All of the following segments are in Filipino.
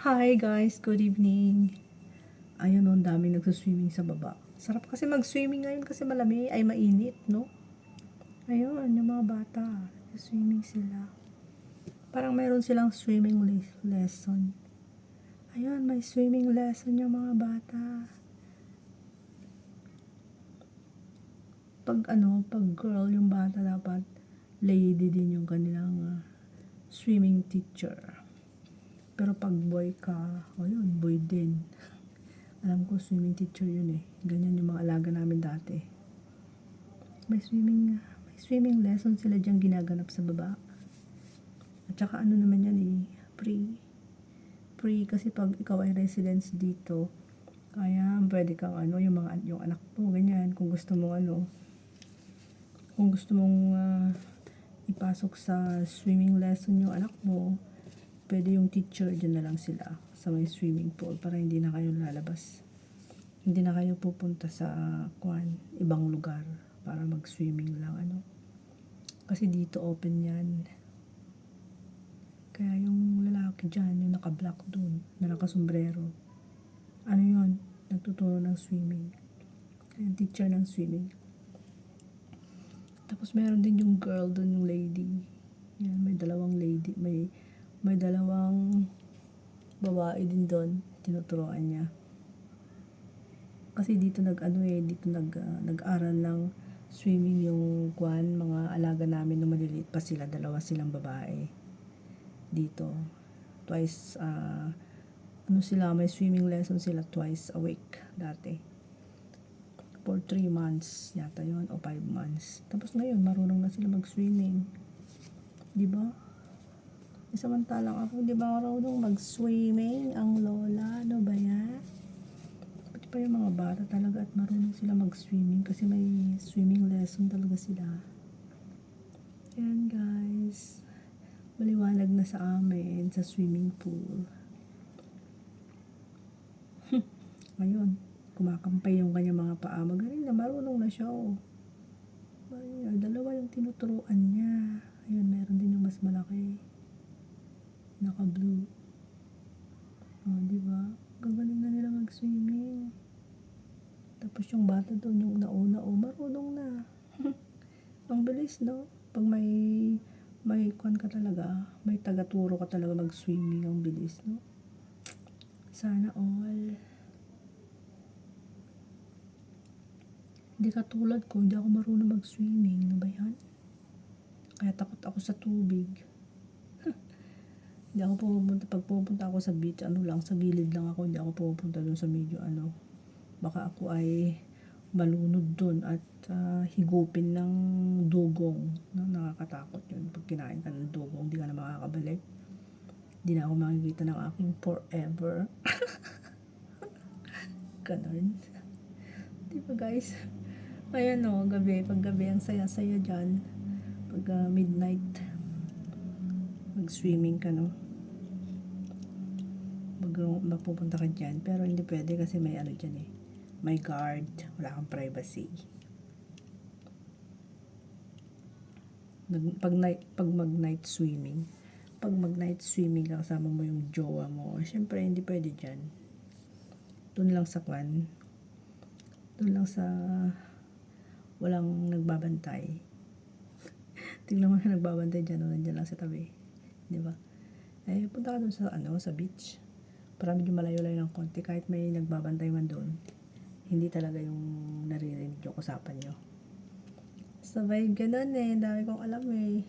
Hi guys, good evening. Ayun oh, ang daming nagsuswimming sa baba. Sarap kasi mag-swimming ngayon kasi malamig, ay mainit, no? Ayun, yung mga bata, nag-swimming sila. Parang mayroon silang swimming lesson. Ayun, may swimming lesson yung mga bata. Pag girl yung bata dapat lady din yung kanilang swimming teacher. Pero pag boy ka, ayun, boy din. Alam ko swimming teacher yun eh. Ganyan yung mga alaga namin dati. May swimming lesson sila diyang ginaganap sa baba. At saka ano naman yan eh, free. Free kasi pag ikaw ay residence dito, kaya pwede kang yung anak mo, ganyan, kung gusto mong ipasok sa swimming lesson yung anak mo, pwede yung teacher, dyan na lang sila sa may swimming pool para hindi na kayo lalabas. Hindi na kayo pupunta sa ibang lugar para mag-swimming lang, Kasi dito open yan. Kaya yung lalaki dyan, yung naka-black dun, na naka-sombrero, yun, nagtuturo ng swimming. Yung teacher ng swimming. Tapos meron din yung girl dun, yung lady. Yan, may dalawang lady, may dalawang babae din dun, tinuturoan niya. Kasi dito nag-aral ng swimming yung mga alaga namin nung maliliit pa sila, dalawa silang babae. Dito, twice, may swimming lesson sila twice a week dati. For 3 months yata yun, o 5 months. Tapos ngayon, marunong na sila mag-swimming. Diba? Samantalang ako, di ba marunong mag-swimming? Ang lola, ano ba yan? Pati pa yung mga bata talaga at marunong sila mag-swimming kasi may swimming lesson talaga sila. Ayan guys, maliwanag na sa amin sa swimming pool. Ngayon, kumakampay yung kanya mga paa. Magaling na, marunong na siya. Oh. Ayun, dalawa yung tinuturuan niya. Ayun, meron din yung mas malaki. Naka-blue. Oh, diba? Gagaling na nila mag-swimming. Tapos yung bata doon, yung nauna, marunong na. Ang bilis, no? Pag may kwan ka talaga, may taga-turo ka talaga mag-swimming, ang bilis, no? Sana all. Hindi katulad ko, hindi ako marunong mag-swimming. Ano ba yan? Kaya takot ako sa tubig. Hindi ako pupunta. Pag pupunta ako sa beach, sa gilid lang ako. Hindi ako pupunta doon sa medyo, Baka ako ay malunod doon at higupin ng dugong. No? Nakakatakot yun. Pag kinain ka ng dugong, hindi ka na makakabalik. Hindi na ako makikita ng aking forever. Ganon. Diba guys? Ayan o, pag gabi, ang saya-saya dyan. Pag midnight, mag-swimming ka, no? Mapupunta ka dyan. Pero hindi pwede kasi may dyan eh. May guard. Wala kang privacy. Pag mag-night swimming. Pag mag-night swimming ka, kasama mo yung jowa mo. Siyempre, hindi pwede dyan. Doon lang sa walang nagbabantay. Tingnan mo na nagbabantay dyan, nandiyan lang sa tabi. Di ba? Punta ka doon sa beach. Para medyo malayo-layo ng konti. Kahit may nagbabantay man doon, hindi talaga yung naririnig yung usapan nyo. Sabay ganun eh. Dami kong alam eh.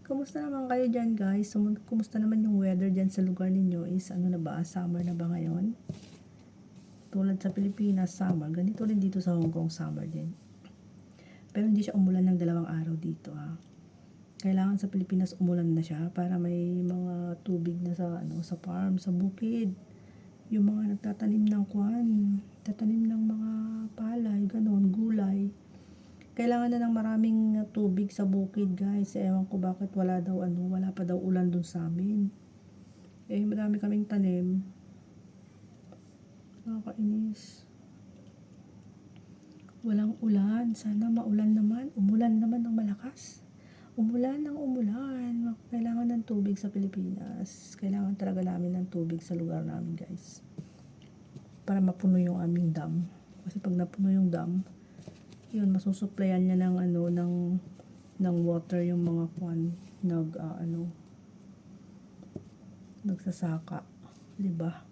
Kumusta naman kayo dyan guys? Kumusta naman yung weather dyan sa lugar ninyo? Na ba? Summer na ba ngayon? Tulad sa Pilipinas, summer. Ganito rin dito sa Hong Kong, summer din. Pero hindi siya umulan ng 2 araw dito ha. Kailangan sa Pilipinas umulan na siya para may mga tubig na sa farm, sa bukid. Yung mga nagtatanim tatanim ng mga palay, ganon, gulay. Kailangan na ng maraming tubig sa bukid, guys. Ewan ko bakit wala pa daw ulan dun sa amin. Marami kaming tanim. Nakakainis. Walang ulan. Sana maulan naman. Umulan naman ng malakas. Umulan ng umulan. Kailangan ng tubig sa Pilipinas. Kailangan talaga namin ng tubig sa lugar namin, guys. Para mapuno yung aming dam. Kasi pag napuno yung dam, yun, masusuplayan niya ng ng water yung mga kwan nagsasaka, 'di ba?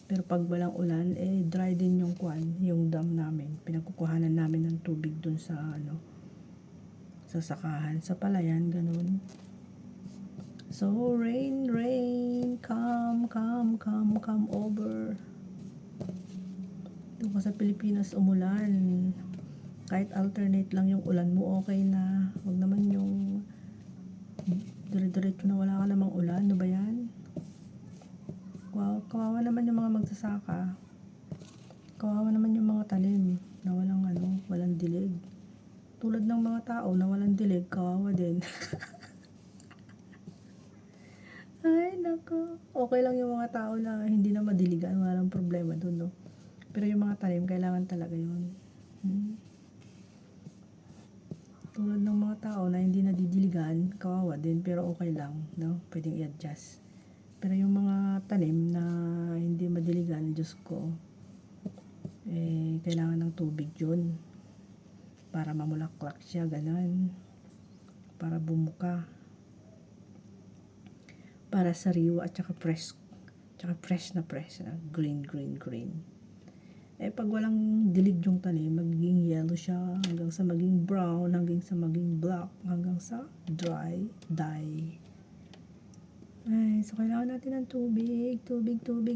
Pero pag walang ulan, dry din yung kwan, yung dam namin. Pinagkukuhanan namin ng tubig dun sa sa sakahan, sa palayan, ganun. So, rain, rain, come, come, come, come over. Dito ka sa Pilipinas umulan. Kahit alternate lang yung ulan mo, okay na. Huwag naman yung dire-diretso na wala ka namang ulan. Ano ba yan? Wow, kawawa naman yung mga magsasaka. Kawawa naman yung mga talim na walang dilig. Tulad ng mga tao na walang dilig, kawawa din. Ay, nako. Okay lang yung mga tao na hindi na madiligan, walang problema dun, no? Pero yung mga talim, kailangan talaga yun. Tulad ng mga tao na hindi nadidiligan, kawawa din, pero okay lang, no? Pwedeng i-adjust. Pero yung mga tanim na hindi madiligan, Diyos ko, kailangan ng tubig yun. Para mamulaklak siya, ganun. Para bumuka. Para sariwa at saka fresh. Tsaka fresh na green, green, green. Pag walang dilig yung tanim, magiging yellow siya, hanggang sa maging brown, hanggang sa maging black, hanggang sa die. So kailangan natin ng tubig,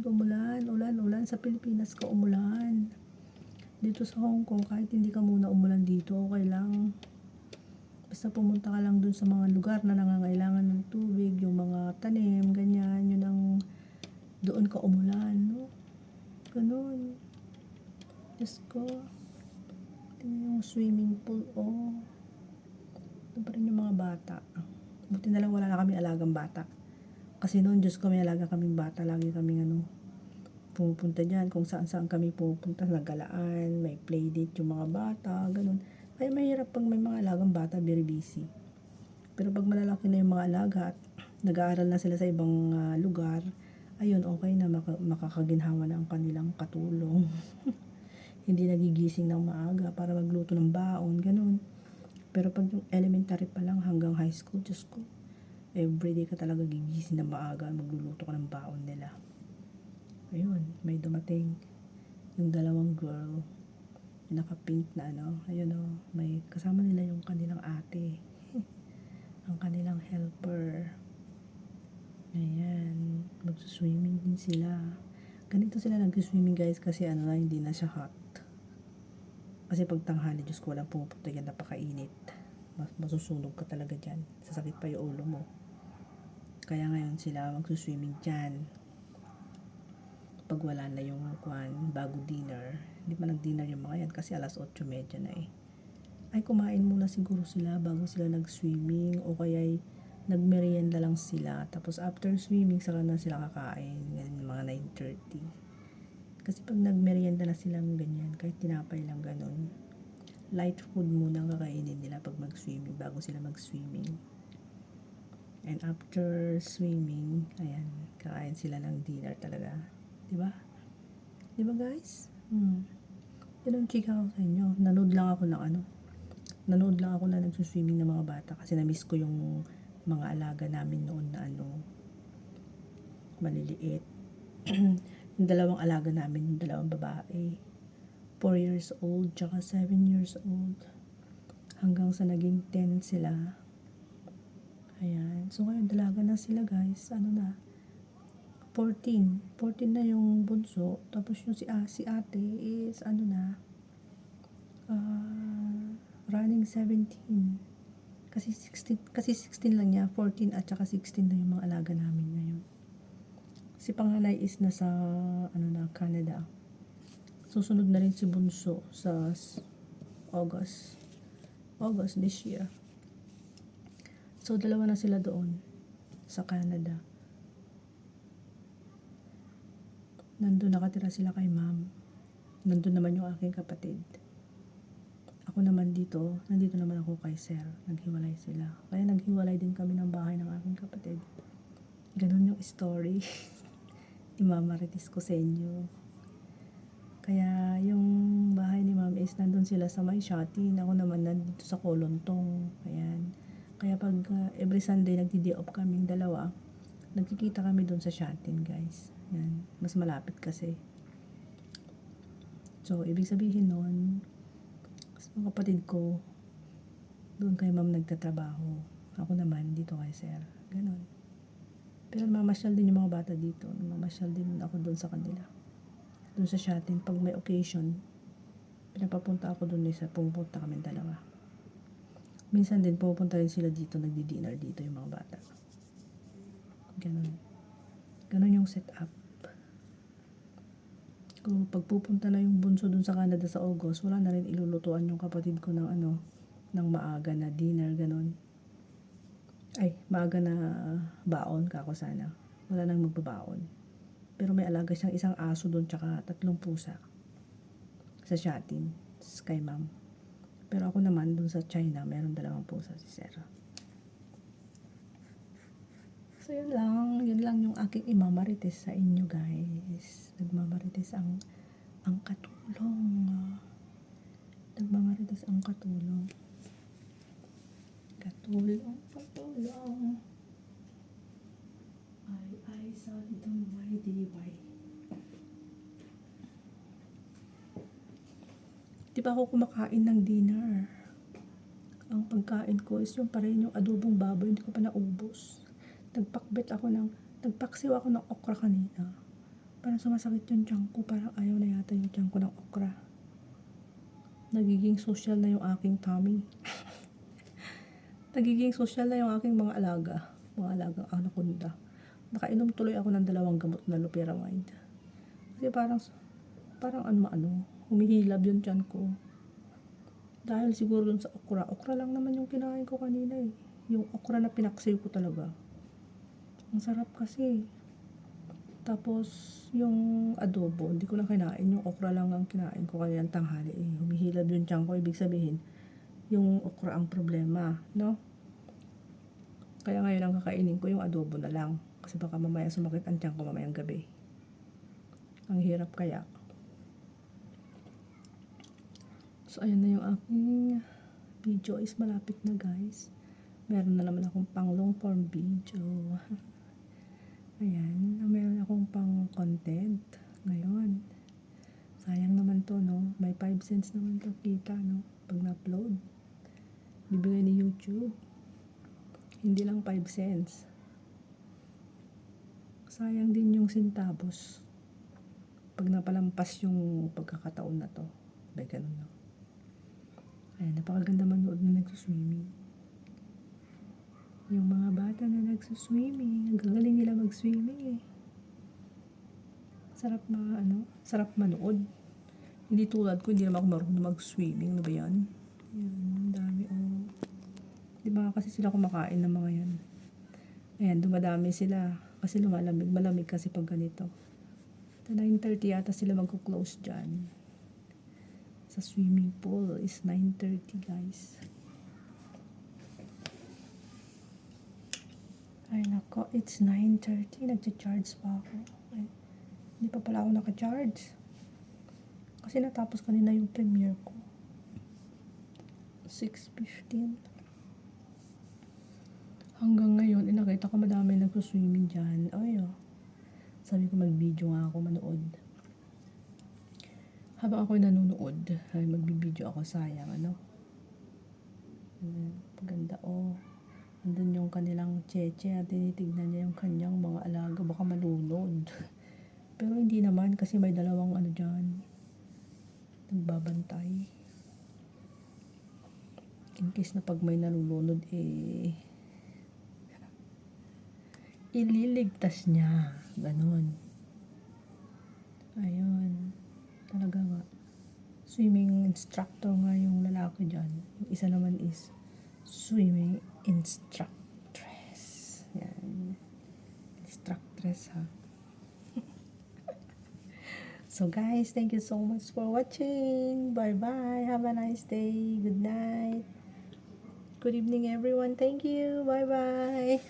umulan, ulan sa Pilipinas ka umulan. Dito sa Hong Kong, kahit hindi ka muna umulan dito, okay lang. Basta pumunta ka lang dun sa mga lugar na nangangailangan ng tubig, yung mga tanim, ganyan, yun ang doon ka umulan, no? Ganun. Diyos ko. Tingnan yung swimming pool, Ito pa rin yung mga bata. Buti na lang wala na kami alagang bata. Kasi noon, Diyos ko, may alaga kaming bata. Lagi kaming pumupunta dyan. Kung saan kami pupunta. Nagalaan, may playdate yung mga bata, ganun. Kaya mahirap pag may mga alagang bata, very busy. Pero pag malalaki na yung mga alaga at nag-aaral na sila sa ibang lugar, ayun, okay na, makakaginhawa na ang kanilang katulong. Hindi nagigising ng maaga para magluto ng baon, ganun. Pero pag yung elementary pa lang hanggang high school, Diyos ko, everyday ka talaga gigising na maaga, magluluto ka ng baon nila. Ayun, may dumating yung dalawang girl, naka-pink na ayun may kasama nila yung kanilang ate, ang kanilang helper. Ayan, magsuswimming din sila. Ganito sila nag-swimming, guys, kasi hindi na siya hot. Kasi pag tanghali, Diyos ko, walang pumupunta yan, napakainit. Masusunog ka talaga dyan. Sasakit pa yung ulo mo. Kaya ngayon sila magsuswimming dyan. Pag wala na yung bago dinner. Hindi pa nag-dinner yung mga yan kasi alas 8:30 na Ay, kumain muna siguro sila bago sila nag-swimming o kaya nagmerienda lang sila. Tapos after swimming, saka na sila kakain. Ganyan, mga 9:30. Kasi pag nagmerienda na silang ganyan, kahit tinapay lang ganun, light food muna kakainin nila pag mag-swimming, bago sila mag-swimming. And after swimming, ayan, kakain sila ng dinner talaga. Diba? Diba, guys? Yun ang chika ko sa inyo. Nanood lang ako na nagsuswimming ng mga bata kasi na-miss ko yung mga alaga namin noon na maliliit. Yung dalawang alaga namin, yung dalawang babae, 4 years old, tsaka 7 years old. Hanggang sa naging 10 sila. Ayan. So, ngayon, dalaga na sila, guys. 14 na yung bunso. Tapos yung si ate is, running 17. Kasi 16 lang niya. 14 at saka 16 na yung mga alaga namin ngayon. Si panganay is nasa, Canada. Susunod na rin si bunso sa August this year. So, dalawa na sila doon sa Canada. Nandun nakatira sila kay ma'am. Nandun naman yung aking kapatid. Ako naman dito, nandito naman ako kay sir. Naghiwalay sila. Kaya naghiwalay din kami ng bahay ng aking kapatid. Ganun yung story. Imamarites ko sa inyo. Kaya yung bahay ni ma'am is nandun sila sa may Shatin. Ako naman nandito sa Kolontong. Ayan. Kaya pag every Sunday nagdi-day off kaming dalawa, nagkikita kami dun sa Shatin, guys. Ayan. Mas malapit kasi. So, ibig sabihin nun, yung kapatid ko, doon kay ma'am nagtatrabaho. Ako naman, dito kay sir. Ganon. Pero mamasyal din yung mga bata dito. Mamasyal din ako doon sa kanila. Doon sa Shatin, pag may occasion, pinapapunta ako doon sa pumunta kami dalawa. Minsan din, pupunta rin sila dito, nagdi-dinner dito yung mga bata. Ganon. Ganon yung setup. Kung pagpupunta na yung bunso dun sa Canada sa August, wala na rin ilulutuan yung kapatid ko ng ng maaga na dinner, ganon. Ay, maaga na baon kako sana. Wala nang magbabaon. Pero may alaga siyang isang aso dun tsaka 3 pusa. Sa Shatin, kay ma'am. Pero ako naman dun sa China, meron 2 pusa si Sarah. So yun lang yung aking imamarites sa inyo, guys. Nagmamarites ang katulong. Nagmamarites ang katulong. Katulong. Ay, sa itong may diway. Di ba ako kumakain ng dinner? Ang pagkain ko is yung pa rin yung adobong baboy, hindi ko pa naubos. Nagpaksiw ako ng okra kanina. Parang sumasakit yung tiyan ko, parang ayaw na yata yung tiyan ko ng okra. Nagiging social na yung aking tummy. Nagiging social na yung aking mga alagang anaconda. Nakainom tuloy ako ng 2 gamot na loperamide. Kasi parang humihilab yung tiyan ko. Dahil siguro dun sa okra. Okra lang naman yung kinain ko kanina eh. Yung okra na pinaksiw ko talaga. Ang sarap kasi. Tapos, yung adobo, hindi ko lang kinain. Yung okra lang ang kinain ko kaya tanghali eh. Humihilab yung tiyan ko. Ibig sabihin, yung okra ang problema, no? Kaya ngayon ang kakainin ko yung adobo na lang. Kasi baka mamaya sumakit ang tiyan ko mamayang gabi. Ang hirap kaya. So, ayun na yung aking video is malapit na, guys. Meron na naman akong pang long form video. Ayan, meron akong pang content ngayon. Sayang naman to, no? May 5 cents naman to kita, no? Pag na-upload. Bibigay ni YouTube. Hindi lang 5 cents. Sayang din yung centavos. Pag napalampas yung pagkakataon na to. May ganun, no? Ayan, napakaganda manood na nagsuswimming. Yung mga bata na nagsuswimming, ang gagaling nila mag-swimming eh. Sarap manood. Hindi tulad ko, hindi naman ako marunong mag-swimming. Ano ba yan? Ayan, dami oh. Di ba kasi sila kumakain ng mga yan. Ayan, dumadami sila. Kasi malamig kasi pag ganito. 9:30 yata sila magko-close dyan. Sa swimming pool is 9:30, guys. Ay nako, it's 9:30. Nagcha-charge pa ako. Ay, hindi pa pala ako naka-charge. Kasi natapos kanina yung premiere ko. 6:15. Hanggang ngayon, nakita ko madami nagsuswimming dyan. Ay, sabi ko mag-video nga ako, manood. Habang ako'y nanonood, ay magbibideo ako, sayang, ano? Paganda, oh. Andun yung kanilang cheche at tinitignan niya yung kanyang mga alaga, baka malunod. Pero hindi naman kasi may 2 dyan. Nagbabantay. In case na pag may nalulunod ililigtas niya. Ganon. Ayun. Talaga nga. Swimming instructor nga yung lalaki dyan. Yung isa naman is swimming instructress. Yan. Instructress, ha. So guys, thank you so much for watching. Bye-bye. Have a nice day. Good night. Good evening, everyone. Thank you. Bye-bye.